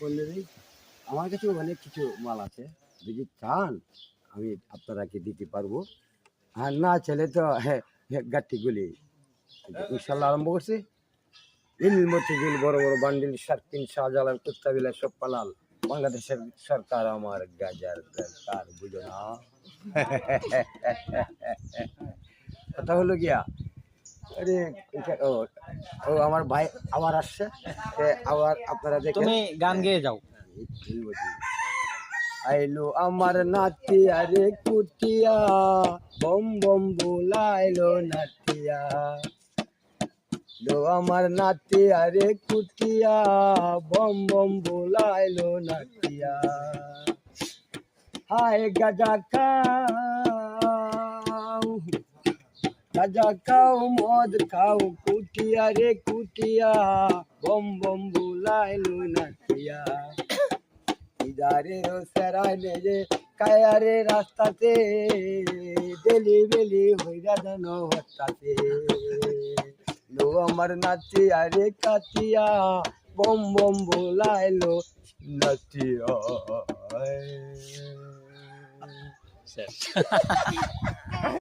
করলেই আমার কাছে অনেক কিছু মাল আছে, যদি চান আমি আপনারাকে দিতে পারবো, আর না চাইলে তো গাট্টিগুলি ইনশাল্লাহ আরম্ভ করছি। ইল মতিঝিল বড় বড় বান্ডিল শার্কিন শাহজালাল কুত্তাবিলা সব পালাল, বাংলাদেশের সরকার আমার গাজার দরকার, বুঝো না? কথা হলো গিয়া, আরে ও ও আমার ভাই আবার আসছে, আবার আপনারা দেখেন। তুমি গান গেয়ে যাও। আইলো আমার নাতি আরে কুটিয়া, বম বম বুলাইলো নাতিয়া, লো আমার নাতি আরে কুটিয়া, বম বম বুলাইলো নাতিয়া, হায় গাজা খাও, গাজা খাও মদ খাও কুটিয়া রে কুটিয়া, বম বম বুলাইলো নাতিয়া, ইদারে ও সেরাই রে কায়ারে রাস্তাতে, ডেলি বেলি হইরা যেন হতাতে, লো আমার নাতি আরে কাতিয়া, বম বম বুলাইলো নাতিয়া। শেষ।